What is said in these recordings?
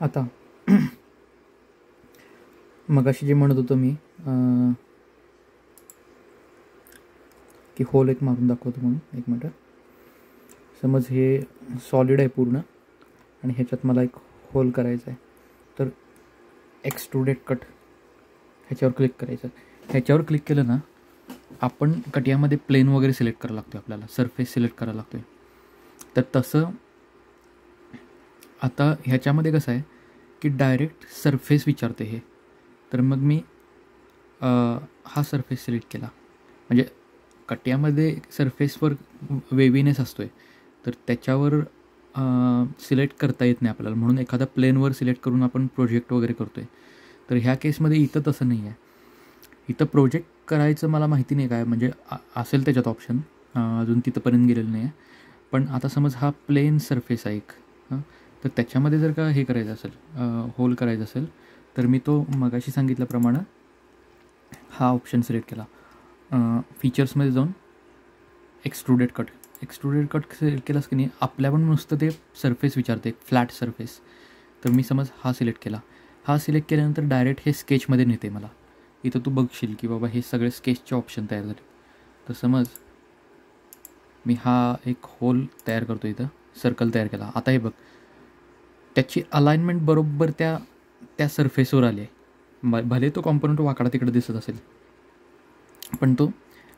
आता मगाशी जे म्हणत होतो मी की होल एक मारून दाखवतो म्हणून. एक मिनटं. समज हे सॉलिड आहे पूर्ण आणि ह्याच्यात मला एक होल करायचा आहे. तर एक्सट्रुडेड कट ह्याच्यावर क्लिक करायचं. ह्याच्यावर क्लिक केलं ना, आपण कटियामध्ये प्लेन वगैरे सिलेक्ट करायला लागतो, आपल्याला सरफेस सिलेक्ट करायला लागतो आहे. तर तसं आता ह्याच्यामध्ये कसं आहे की डायरेक्ट सरफेस विचारते हे. तर मग मी हा सरफेस सिलेक्ट केला. म्हणजे कट्यामध्ये सरफेसवर वेवीनेस असतो आहे, तर त्याच्यावर सिलेक्ट करता येत नाही आपल्याला, म्हणून एखादा प्लेनवर सिलेक्ट करून आपण प्रोजेक्ट वगैरे करतो आहे. तर ह्या केसमध्ये इथं तसं नाही आहे. इथं प्रोजेक्ट करायचं मला माहिती नाही काय, म्हणजे असेल त्याच्यात ऑप्शन, अजून तिथंपर्यंत गेलेलं नाही आहे. पण आता समज हा प्लेन सरफेस आहे एक, तर त्याच्यामध्ये जर का हे करायचं असेल, होल करायचं असेल, तर मी तो मगाशी सांगितल्याप्रमाणे हा ऑप्शन सिलेक्ट केला. फीचर्समध्ये जाऊन एक्सट्रुडेड कट सिलेक्ट केलास की नाही, आपल्या पण नुसतं ते सरफेस विचारते, फ्लॅट सरफेस. तर मी समज हा सिलेक्ट केला. हा सिलेक्ट केल्यानंतर डायरेक्ट हे स्केचमध्ये नेते मला. इथं तू बघशील की बाबा हे सगळे स्केचचे ऑप्शन तयार झाले. तर समज मी हा एक होल तयार करतो, इथं सर्कल तयार केला. आता हे बघ, त्याची अलाइनमेंट बरोबर त्या सरफेसवर आली आहे. भले तो कॉम्पोनंट वाकडा तिकडे दिसत असेल, पण तो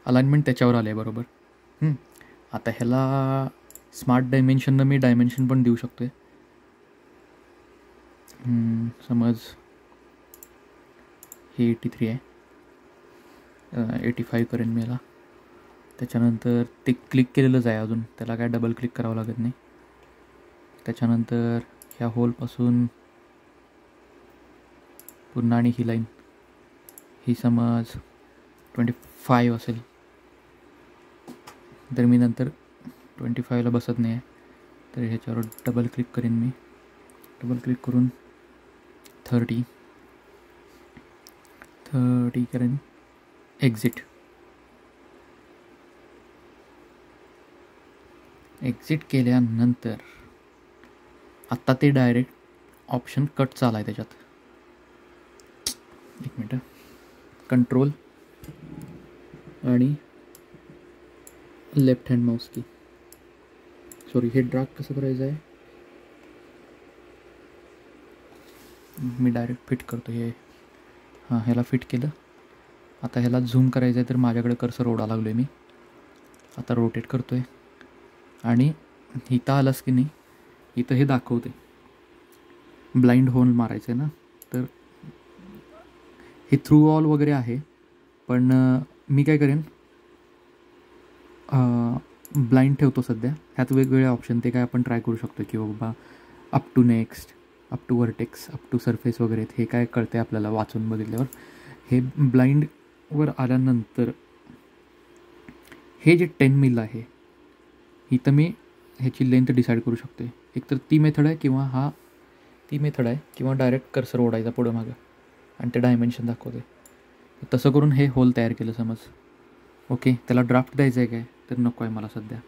अलाइनमेंट त्याच्यावर आले आहे बरोबर. आता ह्याला स्मार्ट डायमेन्शननं मी डायमेन्शन पण देऊ शकतो आहे. समज हे 83 आहे, 85 करेन मी याला. त्याच्यानंतर ते क्लिक केलेलंच आहे, अजून त्याला काय डबल क्लिक करावं लागत नाही. त्याच्यानंतर ह्या होलपासून पुन्हा आणि ही लाईन, ही समज 25 असेल, तर मी नंतर 25ला बसत नाही आहे, तर ह्याच्यावर डबल क्लिक करेन मी. डबल क्लिक करून 30 करेन. एक्झिट केल्यानंतर आत्ता ते डायरेक्ट ऑप्शन कटचा आला आहे त्याच्यात. एक मिनटं. कंट्रोल आणि लेफ्ट हँड माऊस की, सॉरी, हे ड्रॅग कसं करायचं आहे, मी डायरेक्ट फिट करतो हे. हां, ह्याला फिट केलं. आता ह्याला झूम करायचं आहे, तर माझ्याकडे कर्सर ओढा लागलो आहे मी. आता रोटेट करतो आहे आणि इथं आलास की नाही, इथं हे दाखवते ब्लाइंड होल मारायचं आहे ना. तर हे थ्रू ऑल वगैरे आहे, पण मी काय करेन, ब्लाइंड ठेवतो सध्या. ह्यात वेगवेगळे ऑप्शन ते काय आपण ट्राय करू शकतो की बाबा up to next, up to vertex, up to surface वगैरे. हे काय कळते आपल्याला वाचून बघितल्यावर. हे ब्लाइंडवर आल्यानंतर हे जे 10 मिल आहे, इथं मी ह्याची लेंथ डिसाईड करू शकतो. एकतर ती मेथड आहे किंवा ती मेथड आहे, किंवा डायरेक्ट कर्सर ओढायचा पुढं मागं आणि ते डायमेन्शन दाखवते. तसं करून हे होल तयार केलं समज. ओके, त्याला ड्राफ्ट द्यायचं आहे काय, तर नको आहे मला सध्या.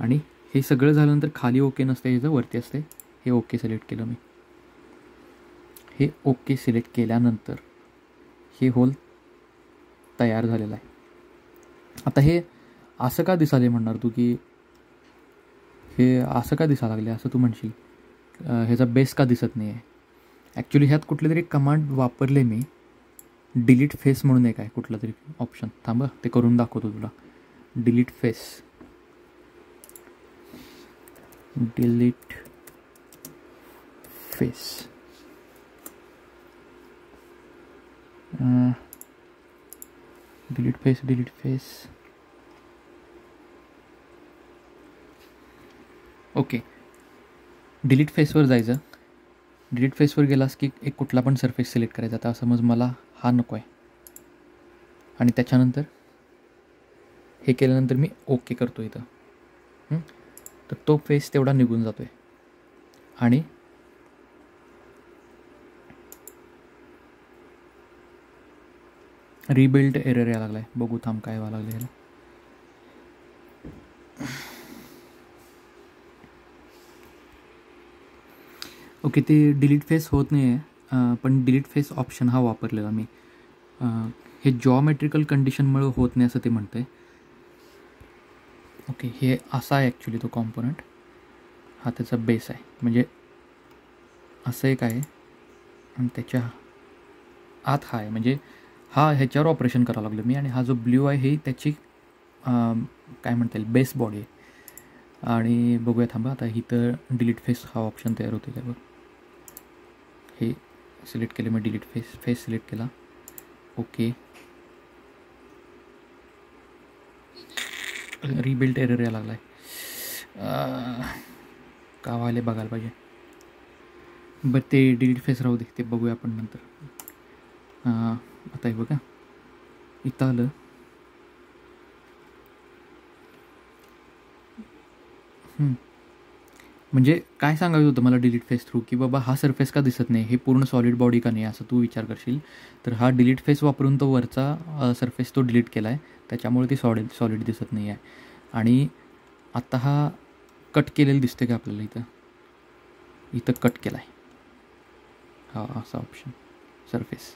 आणि हे सगळं झाल्यानंतर खाली ओके नसते, ह्याचं वरती असते. हे ओके सिलेक्ट केलं मी. हे ओके सिलेक्ट केल्यानंतर हे होल तयार झालेलं आहे. आता हे असं का दिसाले म्हणणार तू, की हे असं का दिसा लागले असं तू म्हणशील, ह्याचा बेस का दिसत नाही आहे. ॲक्च्युली ह्यात कुठले तरी कमांड वापरले मी, डिलीट फेस म्हणून एक आहे कुठलं तरी ऑप्शन. थांब, ते करून दाखवतो तुला. Delete face delete face. Okay, delete फेसवर जायचं. डिलीट फेसवर गेलास की एक कुठला पण सरफेस सिलेक्ट करायचा. आता समज मला हा नको आहे, आणि त्याच्यानंतर हे केल्यानंतर मी ओके करतो इथं. तर तो फेस तेवढा निघून जातो आहे. आणि रिबिल्ड एरर यायला लागला आहे. बघू थांब काय व्हायला लागलं ह्याला. ओके, ते डिलीट फेस होत नाही आहे, पण डिलीट फेस ऑप्शन हा वापरलेला मी. हे जॉमेट्रिकल कंडिशनमुळे होत नाही असं ते म्हणतं आहे. ओके, हे असा आहे ॲक्च्युली तो कॉम्पोनंट. हा त्याचा बेस आहे, म्हणजे असं एक आहे आणि त्याच्या आत हा आहे, म्हणजे हा ह्याच्यावर ऑपरेशन करावं लागलं मी. आणि हा जो ब्ल्यू आहे हे त्याची काय म्हणता येईल बेस बॉडी आहे. आणि बघूया थांबा, आता इथं डिलीट फेस हा ऑप्शन तयार होतो त्यावर. हे सिलेक्ट केले मी, डिलीट फेस सिलेक्ट केला. ओके, रिबिल्ट एरर यायला लागला आहे, का व्हायला बघायला पाहिजे. बरं, ते डिलीट फेस राहू दे, ते बघूया आपण नंतर. आता हे बघा इथं आलं. म्हणजे काय सांगायचं होतं मला डिलीट फेस थ्रू, की बाबा हा सरफेस का दिसत नाही, हे पूर्ण सॉलिड बॉडी का नाही असं तू विचार करशील. तर हा डिलीट फेस वापरून तो वरचा सरफेस तो डिलीट केला आहे, त्याच्यामुळे ती सॉलिड दिसत नाही आहे. आणि आत्ता हा कट केलेलं दिसते का आपल्याला, इथं कट केला आहे हा असा ऑप्शन सरफेस.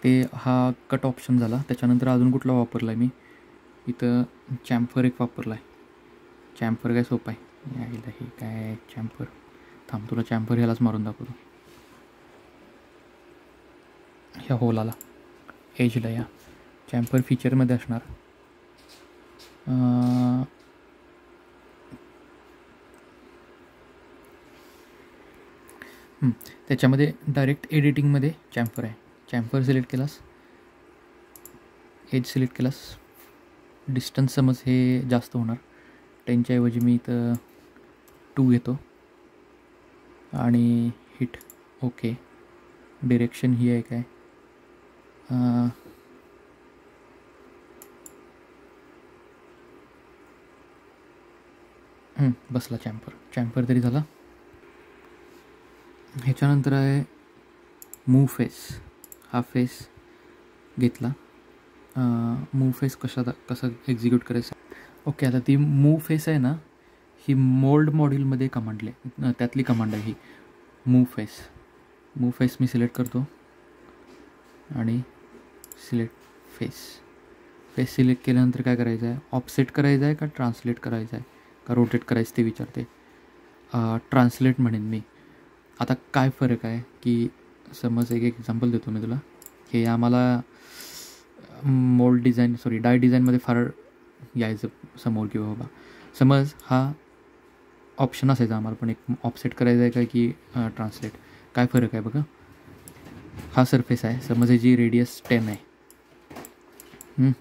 ते हा कट ऑप्शन झाला. त्याच्यानंतर अजून कुठला वापरला आहे मी, इथं चॅम्फर एक वापरला आहे. चॅम्फर काय सोपं आहे, यायला हे काय चॅम्फर, थांब तुला चॅम्फर ह्यालाच मारून दाखवतो. ह्या होलाला एजला या चॅम्फर फीचरमध्ये असणार. त्याच्यामध्ये डायरेक्ट एडिटिंगमध्ये चॅम्फर आहे. चॅम्फर सिलेक्ट केलास, एज सिलेक्ट केलास, डिस्टन्स समज हे जास्त होणार, 10च्या ऐवजी मी इथं 2 घेतो आणि हिट. ओके, डिरेक्शन ही आहे काय, बसला चॅम्फर तरी झाला. ह्याच्यानंतर आहे मूव फेस. हा फेस घेतला. मूव फेस कसं एक्झिक्यूट करायचं. ओके, आता ती मूव फेस आहे ना, ही मोल्ड मॉड्यूलमध्ये कमांडले त्यातली कमांड आहे ही मूव फेस मी सिलेक्ट करतो आणि सिलेक्ट फेस सिलेक्ट केल्यानंतर काय करायचं आहे, ऑफसेट करायचं आहे का ट्रान्सलेट करायचं आहे का रोटेट करायचं ते विचारते. ट्रान्सलेट म्हणेन मी. आता काय फरक आहे की समज एक एक्झाम्पल देतो मी तुला. हे आम्हाला डाय डिझाईनमध्ये फार यायचं समोर, किंवा बाबा समज हा ऑप्शन असायचा आम्हाला पण एक ऑफसेट करायचं आहे का की ट्रान्सलेट. काय फरक आहे बघा. हा सरफेस आहे, समज ह्याची रेडियस 10 आहे.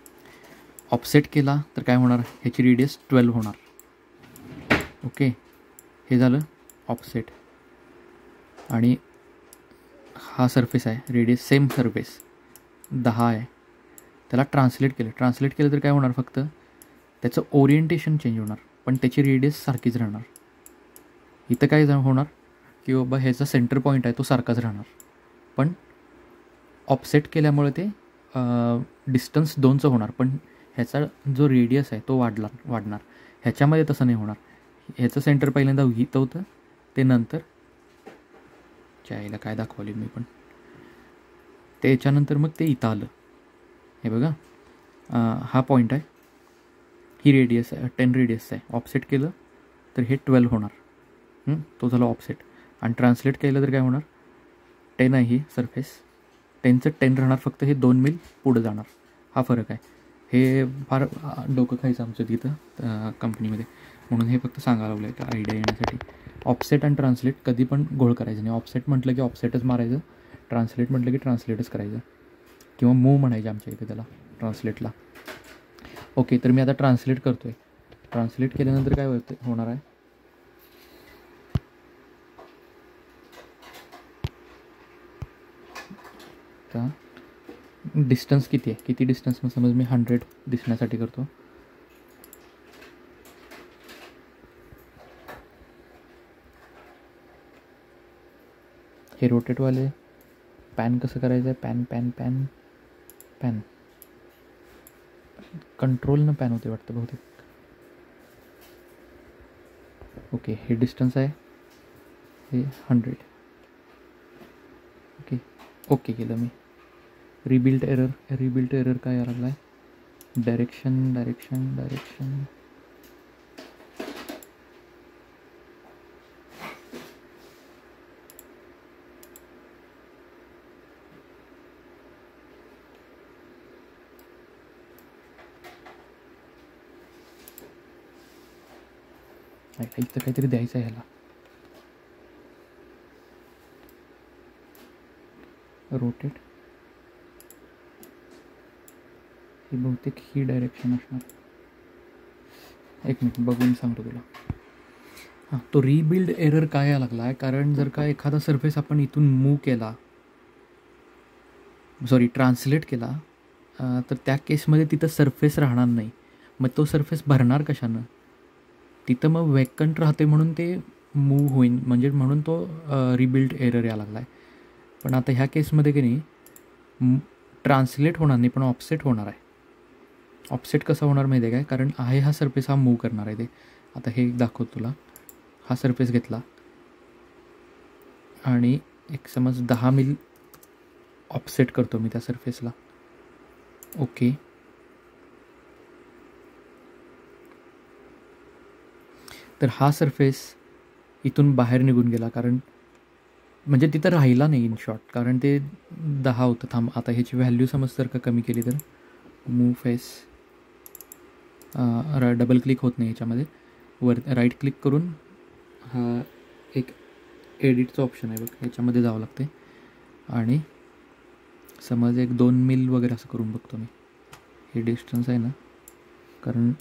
ऑफसेट केला तर काय होणार, ह्याची रेडियस 12 होणार. ओके, हे झालं ऑफसेट. आणि हा सरफेस आहे, रेडियस सेम सरफेस 10 आहे, त्याला ट्रान्सलेट केलं तर काय होणार, फक्त त्याचं ओरिएंटेशन चेंज होणार पण त्याची रेडियस सारखीच राहणार. इथं काय होणार की बाबा ह्याचा सेंटर पॉईंट आहे तो सारखाच राहणार, पण ऑफसेट केल्यामुळे ते डिस्टन्स 2चं होणार, पण ह्याचा जो रेडियस आहे तो वाढणार. ह्याच्यामध्ये तसं नाही होणार. ह्याचं सेंटर पहिल्यांदा इथं होतं, ते नंतर चायला काय दाखवली मी पण, त्याच्यानंतर मग ते इथं आलं. हे बघा, हा पॉईंट आहे, ही रेडियस आहे 10 रेडियस आहे. ऑफसेट केलं तर हे 12 होणार. तो झाला ऑफसेट. आणि ट्रान्सलेट केलं तर काय होणार, 10 आहे ही सरफेस, 10चं 10 राहणार, फक्त हे 2 मील पुढं जाणार. हा फरक आहे. हे फार डोकं खायचं आमचं तिथं कंपनीमध्ये, म्हणून हे फक्त सांगायला लागलं आहे आयडिया येण्यासाठी. ऑफसेट आणि ट्रान्सलेट कधी पण घोळ करायचं नाही. ऑफसेट म्हटलं की ऑफसेटच मारायचं, ट्रान्सलेट म्हटलं की ट्रान्सलेटच करायचं, किंवा मूव म्हणायचं आमच्या इथे त्याला, ट्रान्सलेटला. ओके, तर मी आता ट्रान्सलेट करतो आहे. ट्रान्सलेट केल्यानंतर काय होणार आहे, आता डिस्टन्स किती आहे, किती डिस्टन्स, मग समज मी 100 दिसण्यासाठी करतो. हे रोटेटवाले पॅन कसं करायचं आहे, पॅन कंट्रोलनं पॅन होते वाटतं बहुतेक. ओके, हे डिस्टन्स आहे, हे 100. ओके ओके केलं मी. रिबिल्ड एरर काय यायला लागला आहे? डायरेक्शन इथं काहीतरी द्यायचं आहे ह्याला. रोटेट, ही बहुतेक ही डायरेक्शन असणार. एक मिनिट बघून सांगतो तुला. हां, तो रिबिल्ड एरर काय यायला लागला आहे? कारण जर का एखादा सरफेस आपण इथून मूव केला, ट्रान्सलेट केला, तर त्या केसमध्ये तिथं सरफेस राहणार नाही. मग तो सरफेस भरणार कशानं? तिथं मग वेकंट राहते म्हणून ते मूव होईन, म्हणजे म्हणून तो रिबिल्ड एरर यायला लागला आहे. पण आता ह्या केसमध्ये की नाही ट्रान्सलेट होणार नाही, पण ऑफसेट होणार आहे. ऑफसेट कसं होणार माहिती आहे काय? कारण आहे हा सरफेस हा मूव करणार आहे ते. आता हे दाखवतो तुला. हा सरफेस घेतला आणि एक समज 10 मिल ऑफसेट करतो मी त्या सरफेसला. ओके, तर हा सरफेस इथून बाहेर निघून गेला, कारण म्हणजे तिथं राहिला नाही इन शॉर्ट, कारण ते 10 होतं. थांब, आता ह्याची व्हॅल्यू समज जर का कमी केली तर मूव फेस, डबल क्लिक होत नाही ह्याच्यामध्ये. वर राईट क्लिक करून हा एक एडिटचं ऑप्शन आहे बघ, ह्याच्यामध्ये जावं लागते आणि समज एक 2 मिल वगैरे असं करून बघतो मी. हे डिस्टन्स आहे ना, कारण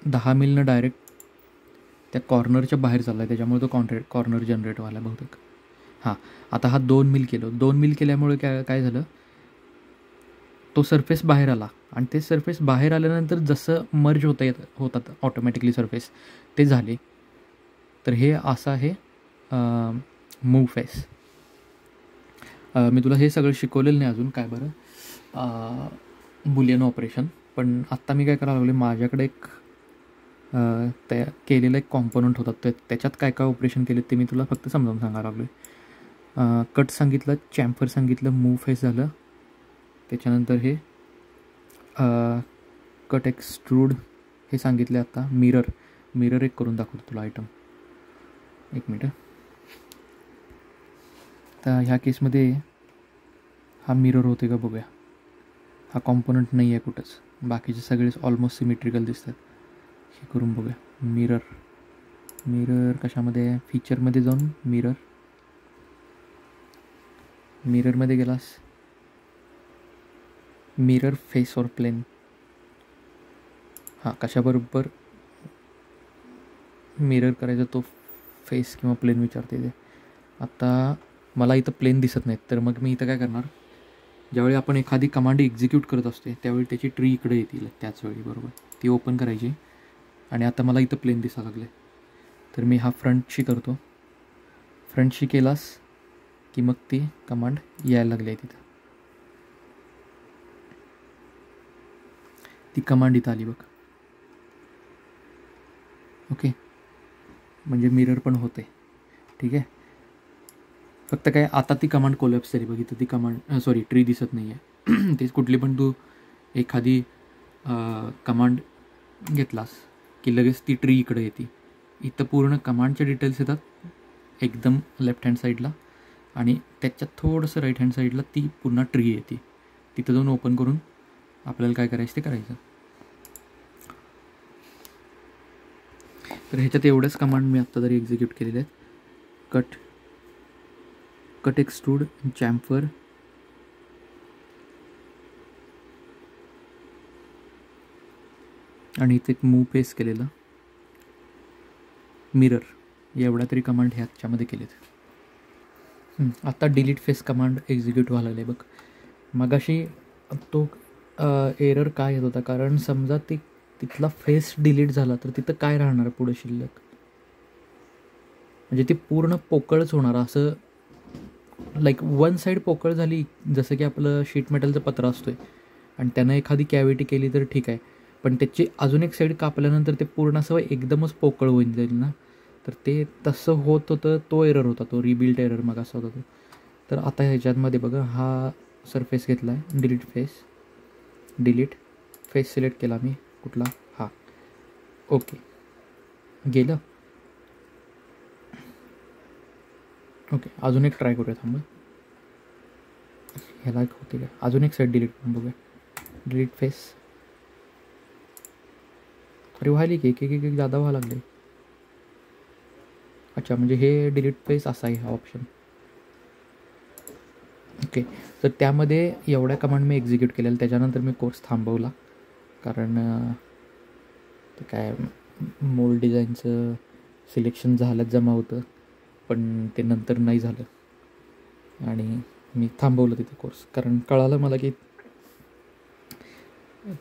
10 मिलनं डायरेक्ट त्या कॉर्नरच्या बाहेर चालला आहे, त्याच्यामुळे तो कॉर्नर जनरेट व्हायला बहुतेक. हां, आता हा 2 मिल केलं. 2 मिल केल्यामुळे काय झालं, तो सरफेस बाहेर आला आणि ते सरफेस बाहेर आल्यानंतर जसं मर्ज होतात ऑटोमॅटिकली सरफेस, ते झाले. तर हे असं आहे मूव फेस. मी तुला हे सगळं शिकवलेलं नाही अजून, काय बरं, बुलियन ऑपरेशन. पण आत्ता मी काय करायला लागलो, माझ्याकडे एक त्या केलेला एक कॉम्पोनंट होता, त्याच्यात काय काय ऑपरेशन केले ते मी तुला फक्त समजावून सांगायला लागलो. कट सांगितलं, चॅम्फर सांगितलं, मूव फेस झालं, त्याच्यानंतर हे कट एक्सट्रूड हे सांगितले. आता मिरर एक करून दाखवतो तुला आयटम. एक मिनटं. तर ह्या केसमध्ये हा मिरर होते का बघूया. हा कॉम्पोनंट नाही आहे कुठंच, बाकीचे सगळेच ऑलमोस्ट सिमेट्रिकल दिसतात. हे करून बघूया. मिरर कशामध्ये? फीचरमध्ये जाऊन मिररमध्ये गेलास, मिरर फेस और प्लेन. हां, कशाबरोबर मिरर करायचा तो फेस किंवा प्लेन विचारते ते. आता मला इथं प्लेन दिसत नाहीत, तर मग मी इथं काय करणार, ज्यावेळी आपण एखादी कमांड एक्झिक्यूट करत असते त्यावेळी त्याची ट्री इकडे येतील त्याच वेळी, बरोबर. ती ओपन करायची आणि आता मला इथं प्लेन दिसायला लागले, तर मी हा फ्रंटशी करतो. फ्रंटशी केलास की मग ती कमांड यायला लागली आहे तिथं. ती कमांड इथं आली बघ. ओके, म्हणजे मिरर पण होते. ठीक आहे, फक्त काय आता ती कमांड कोलॅप्स झाली बघ. इथं ती कमांड ट्री दिसत नाही आहे. तेच कुठली पण तू एखादी कमांड घेतलास की लगेच ती ट्री इकडे येते. इथं पूर्ण कमांडच्या डिटेल्स येतात एकदम लेफ्ट हँड साईडला, आणि त्याच्यात थोडंसं राईट हँड साईडला ती पूर्ण ट्री येते. तिथं जाऊन ओपन करून आपल्याला काय करायचं ते करायचं. तर ह्याच्यात एवढ्याच कमांड मी आत्ता तरी एक्झिक्यूट केलेले आहेत. कट एक्सट्रूड, चॅम्फर, आणि इथे एक मूव पेस केलेलं, मिरर, एवढ्या तरी कमांड ह्याच्यामध्ये केलेत. आता डिलीट फेस कमांड एक्झिक्यूट व्हायला लागले बघ. मगाशी तो एरर काय येत होता, कारण समजा तिथला फेस डिलीट झाला तर तिथं काय राहणार पुढे शिल्लक, म्हणजे ती पूर्ण पोकळच होणार. असं लाईक वन साईड पोकळ झाली, जसं की आपलं शीट मेटलचं पत्र असतोय आणि त्यानं एखादी कॅव्हिटी केली तर ठीक आहे, पण त्याची अजून एक साईड कापल्यानंतर ते पूर्ण असं एकदमच पोकळ होऊन जाईल ना, तर ते तसं होत होतं. तो एरर होता, तो रिबिल्ट एरर मग असा होता तो. तर आता ह्याच्यामध्ये बघा, हा सरफेस घेतला आहे, डिलीट फेस सिलेक्ट केला मी, कुठला, हा, ओके गेलं. ओके, अजून एक ट्राय करूया, थांबा, ह्याला एक होते का, अजून एक साईड डिलीट करून बघूया. डिलीट फेस, अरे व्हायला की एक जादा व्हायला लागले. अच्छा, म्हणजे हे डिलीट फेस असा आहे हा ऑप्शन. ओके, तर त्यामध्ये एवढ्या कमांड मी एक्झिक्यूट केलेल्या. त्याच्यानंतर मी कोर्स थांबवला, कारण ते काय मोल्ड डिझाईनचं सिलेक्शन झालंच जमा होतं, पण ते नंतर नाही झालं आणि मी थांबवलं तिथं कोर्स. कारण कळालं मला की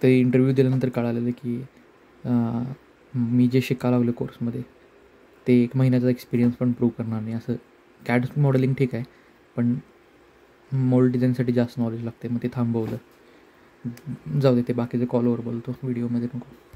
ते इंटरव्ह्यू दिल्यानंतर कळालेलं की मी जे शिकायला लागलो कोर्समध्ये ते 1 महिन्याचा एक्सपिरियन्स पण प्रूव्ह करणार नाही. असं कॅड मॉडेलिंग ठीक आहे, पण मोल्ड डिझाईनसाठी जास्त नॉलेज लागते, मग ते थांबवलं. जाऊ दे, ते बाकीचे कॉलवर बोलतो, व्हिडिओमध्ये नको.